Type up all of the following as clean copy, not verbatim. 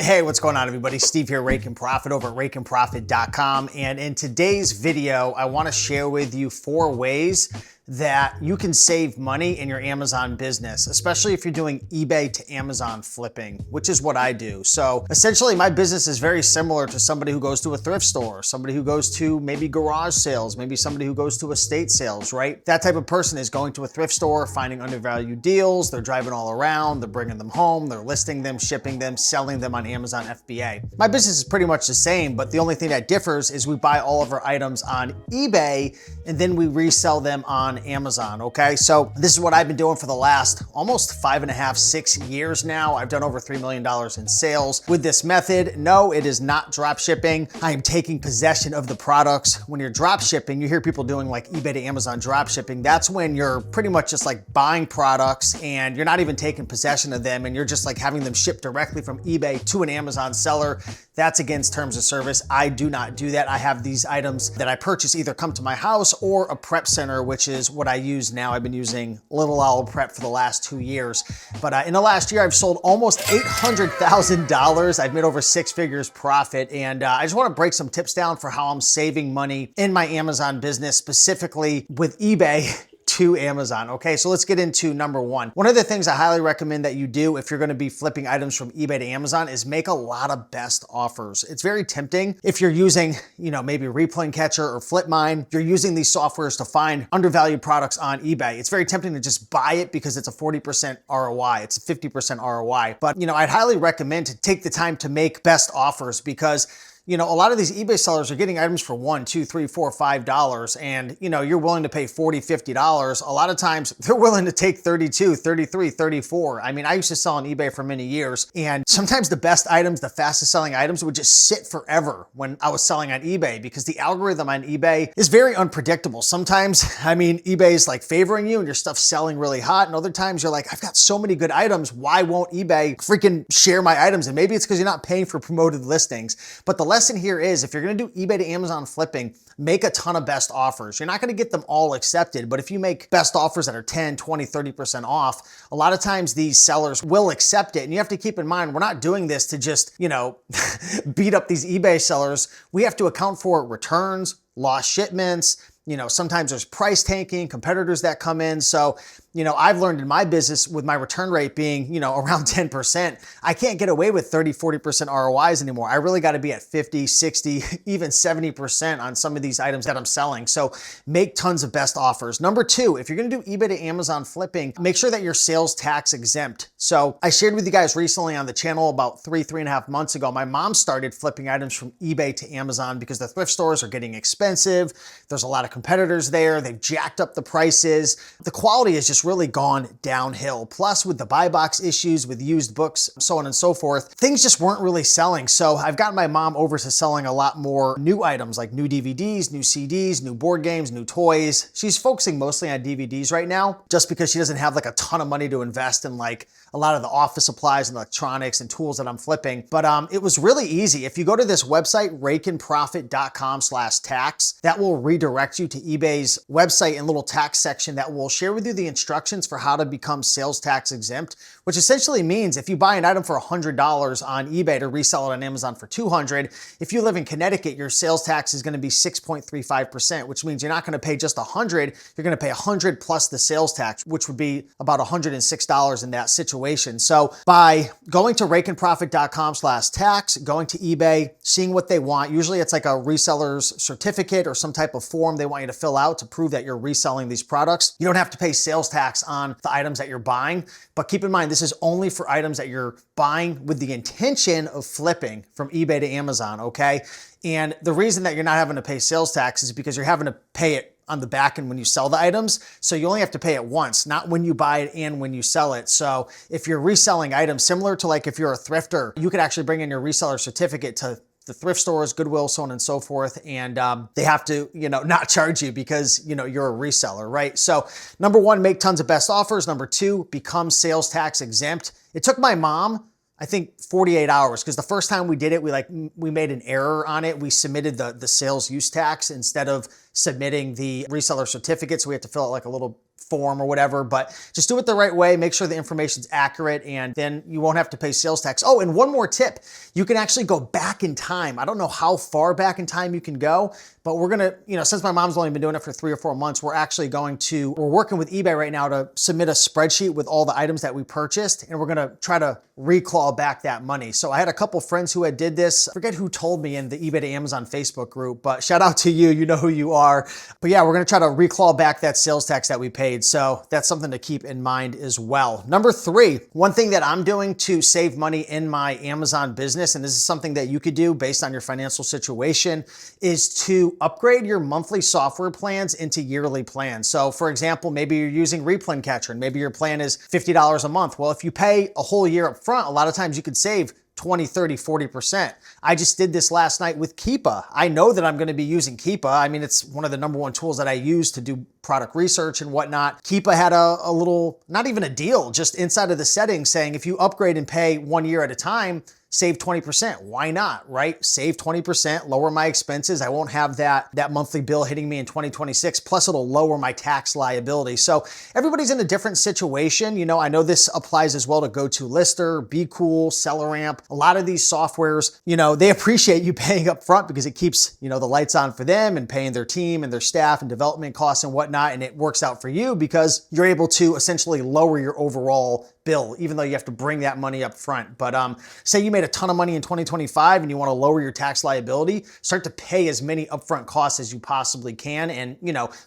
Hey, what's going on, everybody? Steve here, Rake and Profit over at rakeandprofit.com. And in today's video, I want to share with you 4 ways that you can save money in your Amazon business, especially if you're doing eBay to Amazon flipping, which is what I do. So essentially, my business is very similar to somebody who goes to a thrift store, somebody who goes to maybe garage sales, maybe somebody who goes to estate sales, right? That type of person is going to a thrift store, finding undervalued deals. They're driving all around, they're bringing them home, they're listing them, shipping them, selling them on Amazon FBA. My business is pretty much the same, but the only thing that differs is we buy all of our items on eBay and then we resell them on Amazon, okay? So this is what I've been doing for the last almost 5.5, 6 years now. I've done over $3 million in sales with this method. No, it is not drop shipping. I am taking possession of the products. When you're drop shipping, you hear people doing like eBay to Amazon drop shipping. That's when you're pretty much just like buying products and you're not even taking possession of them and you're just like having them shipped directly from eBay to an Amazon seller. That's against terms of service. I do not do that. I have these items that I purchase either come to my house or a prep center, which is what I use now. I've been using Little Owl Prep for the last 2 years. But in the last year, I've sold almost $800,000. I've made over 6 figures profit. And I just want to break some tips down for how I'm saving money in my Amazon business, specifically with eBay to Amazon. Okay, so let's get into number 1. One of the things I highly recommend that you do if you're going to be flipping items from eBay to Amazon is make a lot of best offers. It's very tempting if you're using, maybe Replane Catcher or Flipmine. You're using these softwares to find undervalued products on eBay. It's very tempting to just buy it because it's a 40% ROI. It's a 50% ROI. But, I'd highly recommend to take the time to make best offers because a lot of these eBay sellers are getting items for $1, $2, $3, $4, $5, and you're willing to pay $40, $50. A lot of times they're willing to take $32, $33, $34. I mean, I used to sell on eBay for many years, and sometimes the best items, the fastest selling items would just sit forever when I was selling on eBay because the algorithm on eBay is very unpredictable. Sometimes, eBay is like favoring you and your stuff's selling really hot, and other times you're like, I've got so many good items, why won't eBay freaking share my items? And maybe it's because you're not paying for promoted listings. But the lesson here is if you're going to do eBay to Amazon flipping, make a ton of best offers. You're not going to get them all accepted, but if you make best offers that are 10, 20, 30% off, a lot of times these sellers will accept it. And you have to keep in mind, we're not doing this to just, beat up these eBay sellers. We have to account for returns, lost shipments. Sometimes there's price tanking, competitors that come in. So, I've learned in my business with my return rate being, around 10%, I can't get away with 30, 40% ROIs anymore. I really got to be at 50, 60, even 70% on some of these items that I'm selling. So make tons of best offers. Number 2, if you're going to do eBay to Amazon flipping, make sure that you're sales tax exempt. So I shared with you guys recently on the channel about 3.5 months ago, my mom started flipping items from eBay to Amazon because the thrift stores are getting expensive. There's a lot of competitors there. They've jacked up the prices. The quality has just really gone downhill. Plus with the buy box issues with used books, so on and so forth, things just weren't really selling. So I've gotten my mom over to selling a lot more new items like new DVDs, new CDs, new board games, new toys. She's focusing mostly on DVDs right now just because she doesn't have like a ton of money to invest in like a lot of the office supplies and electronics and tools that I'm flipping. But it was really easy. If you go to this website, rakeandprofit.com/tax, that will redirect you to eBay's website and little tax section that will share with you the instructions for how to become sales tax exempt, which essentially means if you buy an item for $100 on eBay to resell it on Amazon for $200, if you live in Connecticut, your sales tax is going to be 6.35%, which means you're not going to pay just $100, you're going to pay $100 plus the sales tax, which would be about $106 in that situation. So by going to rakeandprofit.com/tax, going to eBay, seeing what they want, usually it's like a reseller's certificate or some type of form they want you to fill out to prove that you're reselling these products. You don't have to pay sales tax on the items that you're buying, but keep in mind, this is only for items that you're buying with the intention of flipping from eBay to Amazon, okay? And the reason that you're not having to pay sales tax is because you're having to pay it on the back end when you sell the items. So you only have to pay it once, not when you buy it and when you sell it. So if you're reselling items, similar to like if you're a thrifter, you could actually bring in your reseller certificate to the thrift stores, Goodwill, so on and so forth. And they have to, not charge you because, you're a reseller, right? So number 1, make tons of best offers. Number 2, become sales tax exempt. It took my mom, I think 48 hours, because the first time we did it, we made an error on it. We submitted the sales use tax instead of submitting the reseller certificate. So we had to fill out like a little form or whatever, but just do it the right way. Make sure the information's accurate, and then you won't have to pay sales tax. Oh, and one more tip. You can actually go back in time. I don't know how far back in time you can go, but we're gonna, since my mom's only been doing it for 3 or 4 months, we're working with eBay right now to submit a spreadsheet with all the items that we purchased, and we're gonna try to reclaw back that money. So I had a couple friends who had did this. I forget who told me in the eBay to Amazon Facebook group, but shout out to you, you know who you are. But yeah, we're gonna try to reclaw back that sales tax that we paid. So that's something to keep in mind as well. Number 3, one thing that I'm doing to save money in my Amazon business, and this is something that you could do based on your financial situation, is to upgrade your monthly software plans into yearly plans. So for example, maybe you're using Replan Catcher and maybe your plan is $50 a month. Well, if you pay a whole year up front, a lot of times you could save 20, 30, 40%. I just did this last night with Keepa. I know that I'm going to be using Keepa. I mean, it's one of the #1 tools that I use to do product research and whatnot. Keepa had a little, not even a deal, just inside of the settings saying, if you upgrade and pay 1 year at a time, save 20%. Why not, right? Save 20%, lower my expenses. I won't have that monthly bill hitting me in 2026. Plus it'll lower my tax liability. So everybody's in a different situation. I know this applies as well to GoToLister, Be Cool, SellerAmp. A lot of these softwares, they appreciate you paying up front because it keeps, the lights on for them and paying their team and their staff and development costs and whatnot. And it works out for you because you're able to essentially lower your overall bill, even though you have to bring that money up front. But say you made a ton of money in 2025 and you want to lower your tax liability, start to pay as many upfront costs as you possibly can and,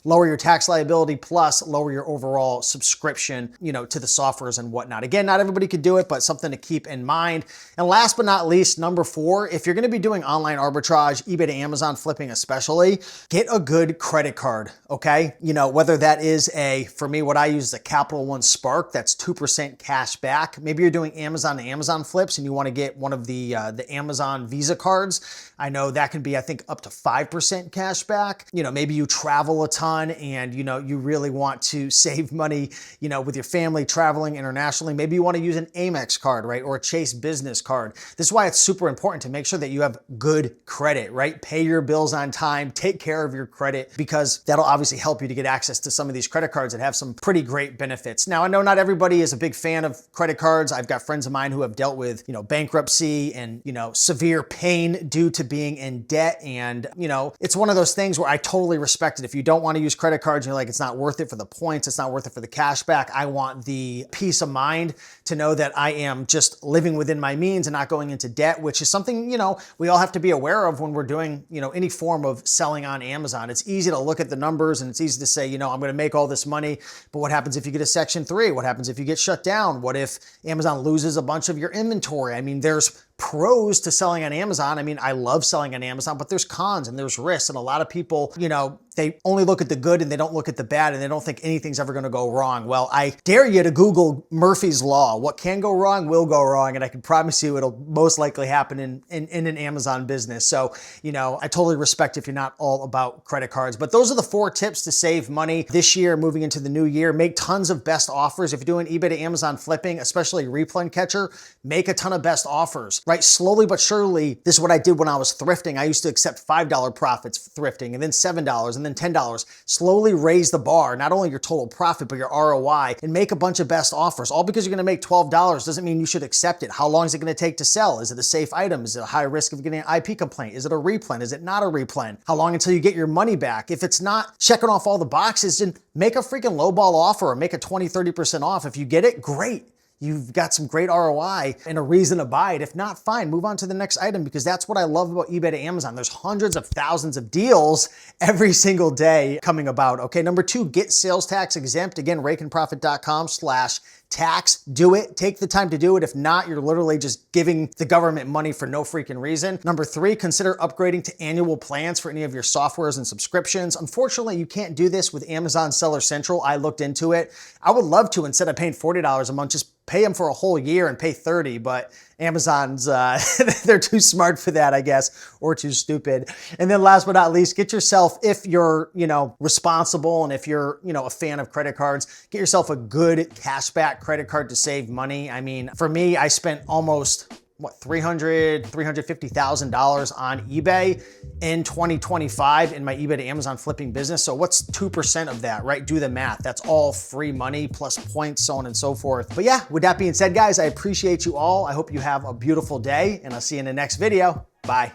lower your tax liability plus lower your overall subscription, to the softwares and whatnot. Again, not everybody could do it, but something to keep in mind. And last but not least, number 4, if you're going to be doing online arbitrage, eBay to Amazon flipping especially, get a good credit card, okay? Whether that is for me, what I use is a Capital One Spark, that's 2% cash back. Maybe you're doing Amazon to Amazon flips and you want to get one of the Amazon Visa cards. I know that can be, I think, up to 5% cash back. Maybe you travel a ton and, you really want to save money, with your family traveling internationally. Maybe you want to use an Amex card, right? Or a Chase business card. This is why it's super important to make sure that you have good credit, right? Pay your bills on time, take care of your credit, because that'll obviously help you to get access to some of these credit cards that have some pretty great benefits. Now, I know not everybody is a big fan of credit cards. I've got friends of mine who have dealt with, bankruptcy and, severe pain due to being in debt. And, it's one of those things where I totally respect it. If you don't want to use credit cards, you're like, it's not worth it for the points. It's not worth it for the cash back. I want the peace of mind to know that I am just living within my means and not going into debt, which is something, we all have to be aware of when we're doing, any form of selling on Amazon. It's easy to look at the numbers and it's easy to say, I'm going to make all this money, but what happens if you get a Section 3? What happens if you get shut down? What if Amazon loses a bunch of your inventory? I mean, there's pros to selling on Amazon. I mean, I love selling on Amazon, but there's cons and there's risks. And a lot of people, they only look at the good and they don't look at the bad and they don't think anything's ever going to go wrong. Well, I dare you to Google Murphy's Law. What can go wrong will go wrong. And I can promise you it'll most likely happen in an Amazon business. So, I totally respect if you're not all about credit cards, but those are the 4 tips to save money this year, moving into the new year. Make tons of best offers. If you're doing eBay to Amazon flipping, especially Replan Catcher, make a ton of best offers, right? Slowly but surely, this is what I did when I was thrifting. I used to accept $5 profits thrifting and then $7 and then $10. Slowly raise the bar, not only your total profit, but your ROI, and make a bunch of best offers. All because you're going to make $12 doesn't mean you should accept it. How long is it going to take to sell? Is it a safe item? Is it a high risk of getting an IP complaint? Is it a replan? Is it not a replan? How long until you get your money back? If it's not checking off all the boxes, then make a freaking lowball offer or make a 20, 30% off. If you get it, great. You've got some great ROI and a reason to buy it. If not, fine, move on to the next item, because that's what I love about eBay to Amazon. There's hundreds of thousands of deals every single day coming about. Okay, number 2, get sales tax exempt. Again, rakeandprofit.com/tax. Do it. Take the time to do it. If not, you're literally just giving the government money for no freaking reason. Number 3, consider upgrading to annual plans for any of your softwares and subscriptions. Unfortunately, you can't do this with Amazon Seller Central. I looked into it. I would love to, instead of paying $40 a month, just pay them for a whole year and pay $30, but Amazon's, they're too smart for that, I guess, or too stupid. And then last but not least, get yourself, if you're, responsible and if you're, a fan of credit cards, get yourself a good cashback credit card to save money. I mean, for me, I spent almost what, $350,000 on eBay in 2025 in my eBay to Amazon flipping business. So what's 2% of that, right? Do the math. That's all free money plus points, so on and so forth. But yeah, with that being said, guys, I appreciate you all. I hope you have a beautiful day, and I'll see you in the next video. Bye.